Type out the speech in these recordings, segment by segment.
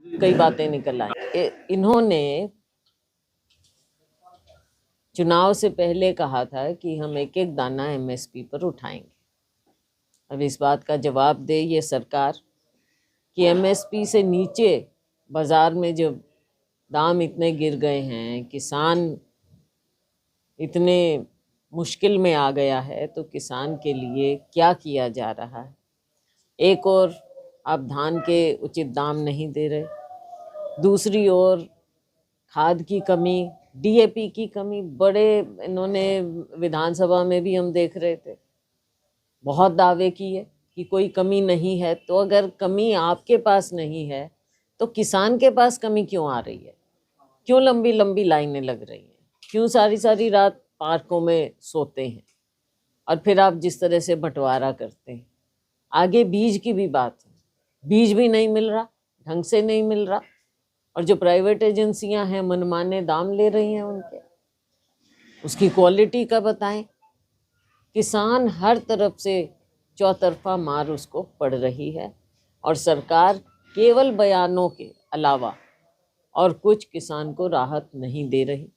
कई बातें निकल आई। इन्होंने चुनाव से पहले कहा था कि हम एक एक दाना एमएसपी पर उठाएंगे। अब इस बात का जवाब दे ये सरकार कि एमएसपी से नीचे बाजार में जब दाम इतने गिर गए हैं, किसान इतने मुश्किल में आ गया है, तो किसान के लिए क्या किया जा रहा है। एक और आप धान के उचित दाम नहीं दे रहे, दूसरी ओर खाद की कमी, डीएपी की कमी, बड़े इन्होंने विधानसभा में भी हम देख रहे थे, बहुत दावे किए कि कोई कमी नहीं है। तो अगर कमी आपके पास नहीं है तो किसान के पास कमी क्यों आ रही है? क्यों लंबी लंबी लाइनें लग रही हैं? क्यों सारी सारी रात पार्कों में सोते हैं? और फिर आप जिस तरह से बंटवारा करते हैं, आगे बीज की भी बात है, बीज भी नहीं मिल रहा, ढंग से नहीं मिल रहा, और जो प्राइवेट एजेंसियां हैं मनमाने दाम ले रही हैं उनके, उसकी क्वालिटी का बताएं। किसान हर तरफ से चौतरफा मार उसको पड़ रही है और सरकार केवल बयानों के अलावा और कुछ किसान को राहत नहीं दे रही।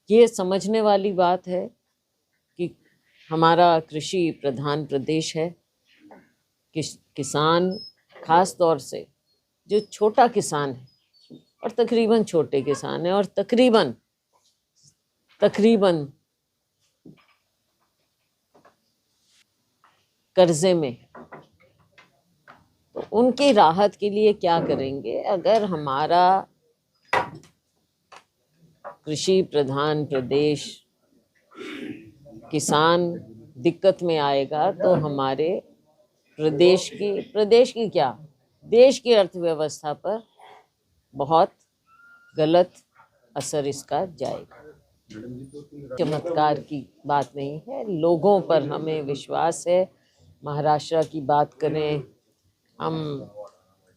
ये समझने वाली बात है कि हमारा कृषि प्रधान प्रदेश है। किसान खास तौर से जो छोटा किसान है और तकरीबन छोटे किसान है और तकरीबन कर्जे में, तो उनकी राहत के लिए क्या करेंगे? अगर हमारा कृषि प्रधान प्रदेश किसान दिक्कत में आएगा तो हमारे प्रदेश की क्या, देश की अर्थव्यवस्था पर बहुत गलत असर इसका जाएगा। चमत्कार की बात नहीं है, लोगों पर हमें विश्वास है। महाराष्ट्र की बात करें, हम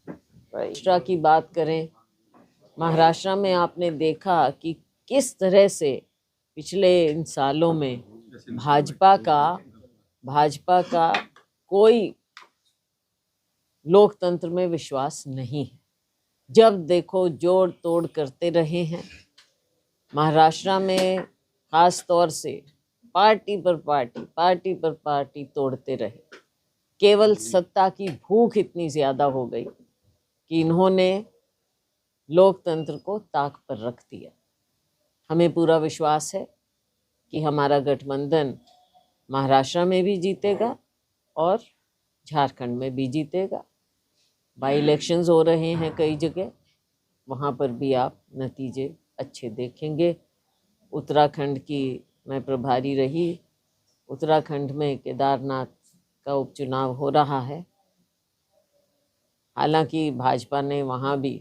महाराष्ट्र की बात करें, महाराष्ट्र में आपने देखा कि किस तरह से पिछले इन सालों में भाजपा का कोई लोकतंत्र में विश्वास नहीं है। जब देखो जोड़ तोड़ करते रहे हैं। महाराष्ट्र में खास तौर से पार्टी पर पार्टी तोड़ते रहे। केवल सत्ता की भूख इतनी ज्यादा हो गई कि इन्होंने लोकतंत्र को ताक पर रख दिया। हमें पूरा विश्वास है कि हमारा गठबंधन महाराष्ट्र में भी जीतेगा और झारखंड में भी जीतेगा। बाई इलेक्शंस हो रहे हैं कई जगह, वहाँ पर भी आप नतीजे अच्छे देखेंगे। उत्तराखंड की मैं प्रभारी रही, उत्तराखंड में केदारनाथ का उपचुनाव हो रहा है। हालांकि भाजपा ने वहाँ भी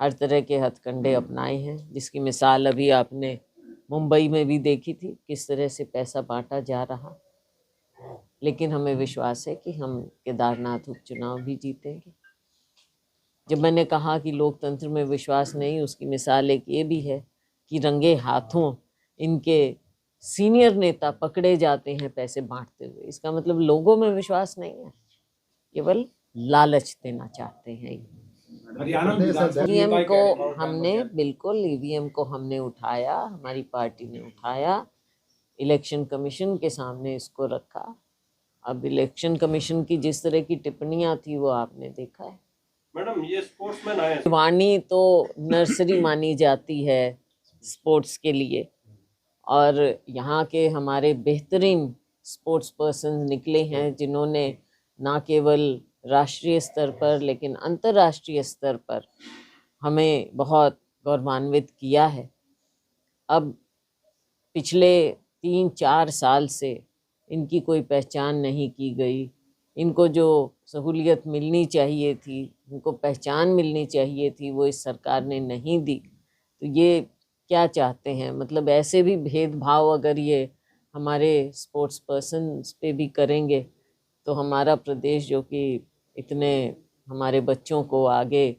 हर तरह के हथकंडे अपनाए हैं, जिसकी मिसाल अभी आपने मुंबई में भी देखी थी, किस तरह से पैसा बांटा जा रहा। लेकिन हमें विश्वास है कि हम केदारनाथ उपचुनाव भी जीतेंगे। जब मैंने कहा कि लोकतंत्र में विश्वास नहीं, उसकी मिसाल एक ये भी है कि रंगे हाथों इनके सीनियर नेता पकड़े जाते हैं पैसे बांटते हुए। इसका मतलब लोगों में विश्वास नहीं है, केवल लालच देना चाहते हैं। ईवीएम को हमने बिल्कुल ईवीएम को हमने उठाया, हमारी पार्टी ने उठाया, इलेक्शन कमीशन के सामने इसको रखा। अब इलेक्शन कमीशन की जिस तरह की टिप्पणियां थी वो आपने देखा है। मैडम ये स्पोर्ट्समैन आए, वाणी तो नर्सरी मानी जाती है स्पोर्ट्स के लिए, और यहाँ के हमारे बेहतरीन स्पोर्ट्स पर्सन निकले हैं जिन्होंने ना केवल राष्ट्रीय स्तर पर लेकिन अंतर्राष्ट्रीय स्तर पर हमें बहुत गौरवान्वित किया है। अब पिछले 3-4 साल से इनकी कोई पहचान नहीं की गई। इनको जो सहूलियत मिलनी चाहिए थी, इनको पहचान मिलनी चाहिए थी, वो इस सरकार ने नहीं दी। तो ये क्या चाहते हैं? मतलब ऐसे भी भेदभाव अगर ये हमारे स्पोर्ट्स पर्सन्स पे भी करेंगे तो हमारा प्रदेश जो कि इतने हमारे बच्चों को आगे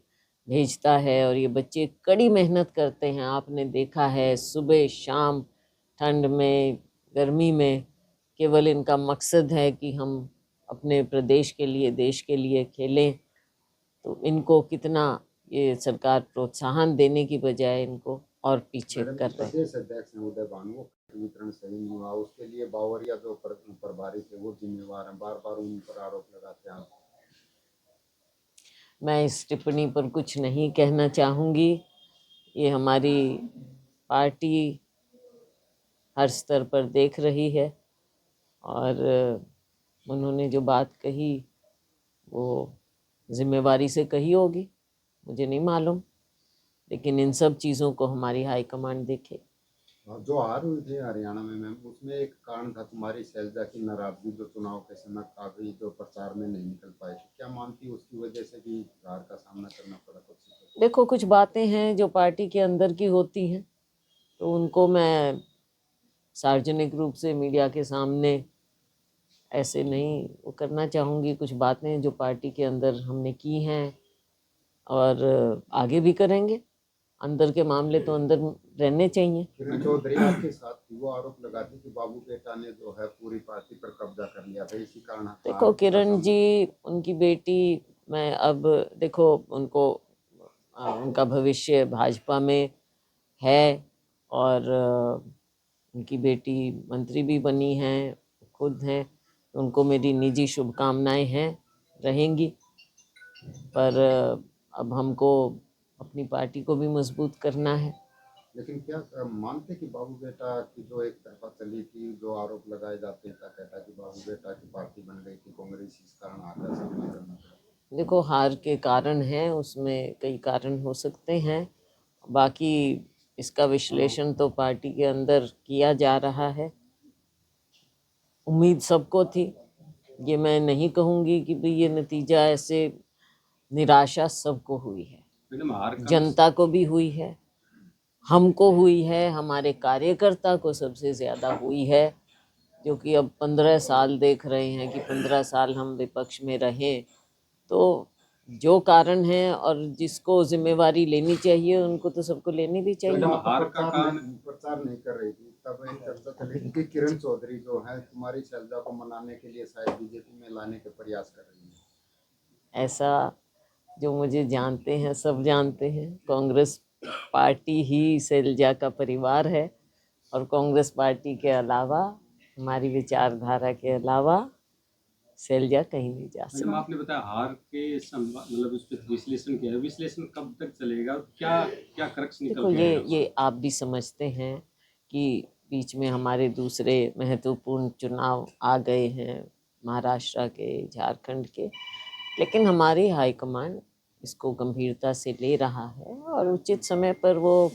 भेजता है, और ये बच्चे कड़ी मेहनत करते हैं, आपने देखा है सुबह शाम, ठंड में गर्मी में, केवल इनका मकसद है कि हम अपने प्रदेश के लिए देश के लिए खेलें। तो इनको कितना ये सरकार प्रोत्साहन देने की बजाय इनको और पीछे कर रहे हैं। प्रदेश अध्यक्ष हैं उदय भानु, वो वितरण सही नहीं हुआ, उसके लिए बावरिया जो प्रभारी थे वो जिम्मेवार हैं, बार बार उन पर आरोप लगाते हैं। मैं इस टिप्पणी पर कुछ नहीं कहना चाहूँगी। ये हमारी पार्टी हर स्तर पर देख रही है और उन्होंने जो बात कही वो जिम्मेवारी से कही होगी, मुझे नहीं मालूम, लेकिन इन सब चीज़ों को हमारी हाईकमांड देखे। जो हार हुई थी हरियाणा में मैम, उसमें एक कारण था तुम्हारी शैलजा की नाराजगी, जो चुनाव के समय काफी जो प्रचार में नहीं निकल पाई थी। क्या मानती उसकी वजह से भी हार का सामना करना पड़ा कुछ? देखो, कुछ बातें हैं जो पार्टी के अंदर की होती हैं, तो उनको मैं सार्वजनिक रूप से मीडिया के सामने ऐसे नहीं वो करना चाहूँगी। कुछ बातें जो पार्टी के अंदर हमने की हैं और आगे भी करेंगे, अंदर के मामले तो अंदर रहने चाहिए। किरण चौधरी आपके साथ थी, वो आरोप लगाती कि बाबू बेटा ने जो है पूरी पार्टी पर कब्जा कर लिया था, इसी कारण। देखो किरण जी, उनकी बेटी, मैं अब देखो उनको उनका भविष्य भाजपा में है और उनकी बेटी मंत्री भी बनी हैं, खुद हैं, तो उनको मेरी निजी शुभकामनाएं हैं, रहेंगी। पर अब हमको अपनी पार्टी को भी मजबूत करना है। लेकिन क्या मानते कि बाबू बेटा की जो एक तरफा चली थी, जो आरोप लगाए जाते हैं, कहता कि बाबू बेटा की पार्टी बन गई थी कांग्रेस, इस कारण हार का सामना करना पड़ा? देखो, हार के कारण हैं, उसमें कई कारण हो सकते हैं, बाकी इसका विश्लेषण तो पार्टी के अंदर किया जा रहा है। उम्मीद सबको थी, ये मैं नहीं कहूँगी कि भाई ये नतीजा ऐसे, निराशा सबको हुई है, जनता को भी हुई है, हमको हुई है, हमारे कार्यकर्ता को सबसे ज़्यादा हुई है, जो कि अब 15 साल देख रहे हैं कि 15 साल हम विपक्ष में रहे। तो जो कारण है और जिसको जिम्मेवारी लेनी चाहिए उनको तो सबको लेनी भी चाहिए। प्रचार नहीं कर रही थी तब एक चर्चा चली थी कि किरण चौधरी जो है तुम्हारी शैलजा को मनाने के लिए शायद बीजेपी में लाने के प्रयास कर रही है। ऐसा जो मुझे जानते हैं सब जानते हैं, कांग्रेस पार्टी ही शैलजा का परिवार है और कांग्रेस पार्टी के अलावा, हमारी विचारधारा के अलावा शैलजा कहीं नहीं जा सकती। आपने बताया हार के मतलब उस पर विश्लेषण किया है, विश्लेषण कब तक चलेगा, क्या क्या क्रक्स निकल देखो, ये आप भी समझते हैं कि बीच में हमारे दूसरे महत्वपूर्ण चुनाव आ गए हैं, महाराष्ट्र के, झारखंड के, लेकिन हमारी हाईकमांड इसको गंभीरता से ले रहा है और उचित समय पर वो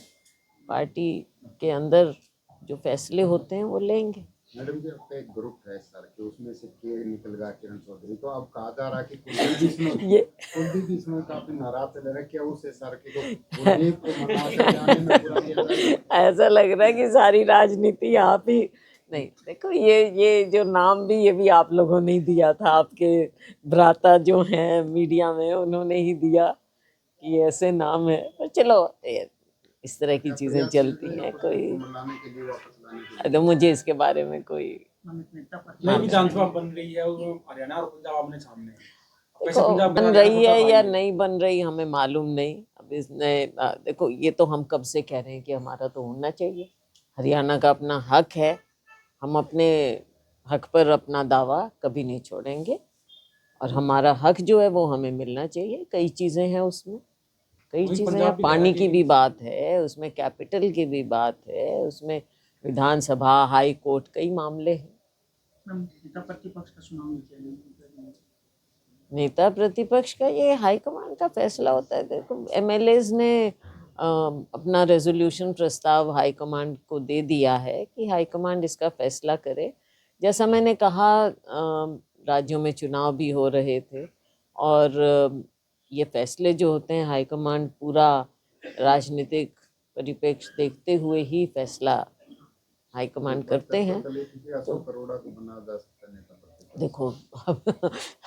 पार्टी के अंदर जो फैसले होते हैं वो लेंगे। मैडम जी, आपका एक ग्रुप है सर के, उसमें से के निकल गया किरण चौधरी, तो अब कहा जा रहा कि कुलदीप इसमें काफी नाराज चल रहा है, क्या उसे सर के कुलदीप को मना के आने में पूरा किया जाएगा? ऐसा लग रहा है कि सारी राजनीति आप ही नहीं। देखो, ये जो नाम भी ये भी आप लोगों ने ही दिया था, आपके भ्राता जो हैं मीडिया में उन्होंने ही दिया कि ऐसे नाम है। पर चलो, इस तरह की चीजें चलती हैं, कोई तो मुझे इसके बारे में कोई विधानसभा बन रही है और हरियाणा और पंजाब आमने सामने बन रही है या नहीं बन रही हमें मालूम नहीं। अब इसने देखो, ये तो हम कब से कह रहे हैं कि हमारा तो होना चाहिए, हरियाणा का अपना हक है, हम अपने हक पर अपना दावा कभी नहीं छोड़ेंगे और हमारा हक जो है वो हमें मिलना चाहिए। कई चीज़ें हैं उसमें, कई चीज़ें हैं, पानी की भी बात है उसमें, कैपिटल की भी बात है उसमें, विधानसभा, हाई कोर्ट, कई मामले हैं। नेता प्रतिपक्ष का ये हाईकमांड का फैसला होता है। देखो, एमएलएज ने अपना रेजोल्यूशन प्रस्ताव हाईकमांड को दे दिया है कि हाईकमांड इसका फैसला करे। जैसा मैंने कहा, राज्यों में चुनाव भी हो रहे थे और ये फैसले जो होते हैं हाईकमांड पूरा राजनीतिक परिप्रेक्ष्य देखते हुए ही फैसला हाईकमांड करते हैं। देखो,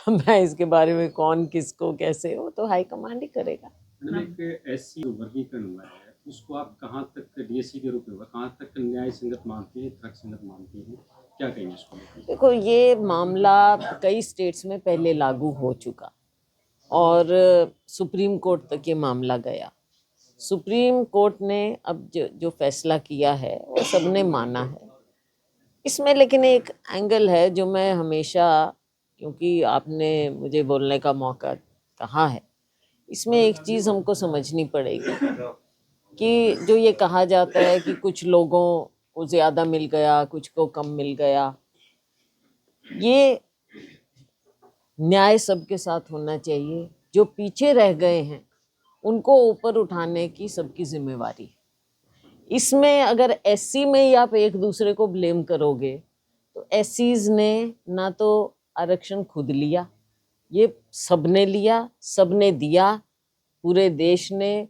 मैं इसके बारे में कौन किसको कैसे हो तो हाईकमांड ही करेगा। एक एससी वर्गीकरण हुआ है, उसको आप कहाँ तक डीएससी के रूप में हुआ, कहाँ तक न्याय संगत मानती है, तर्कसंगत मानती है, क्या कहेंगे इसको? देखो, ये मामला कई स्टेट्स में पहले लागू हो चुका, और सुप्रीम कोर्ट तक ये मामला गया। सुप्रीम कोर्ट ने अब जो फैसला किया है वो सबने माना है। इसमें लेकिन एक एंगल है जो मैं हमेशा, क्योंकि आपने मुझे बोलने का मौका कहा है, इसमें एक चीज़ हमको समझनी पड़ेगी कि जो ये कहा जाता है कि कुछ लोगों को ज़्यादा मिल गया, कुछ को कम मिल गया, ये न्याय सबके साथ होना चाहिए। जो पीछे रह गए हैं उनको ऊपर उठाने की सबकी जिम्मेवारी है। इसमें अगर एससी में ही आप एक दूसरे को ब्लेम करोगे तो एससीज ने ना तो आरक्षण खुद लिया, ये सबने लिया, सबने दिया, पूरे देश ने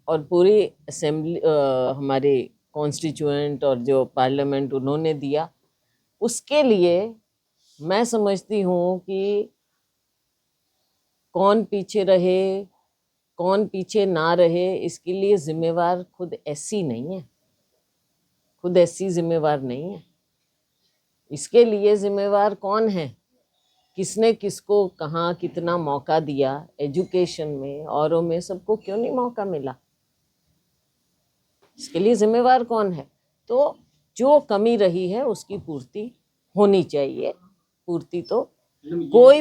और पूरी असेंबली हमारे कॉन्स्टिट्यूएंट और जो पार्लियामेंट उन्होंने दिया। उसके लिए मैं समझती हूँ कि कौन पीछे रहे कौन पीछे ना रहे, इसके लिए जिम्मेवार खुद एससी नहीं है, खुद एससी जिम्मेवार नहीं है। इसके लिए जिम्मेवार कौन है? किसने किसको कहाँ कितना मौका दिया, एजुकेशन में औरों में सबको क्यों नहीं मौका मिला? इसके लिए जिम्मेवार कौन है? तो जो कमी रही है उसकी पूर्ति होनी चाहिए। पूर्ति तो मैडम, ये कोई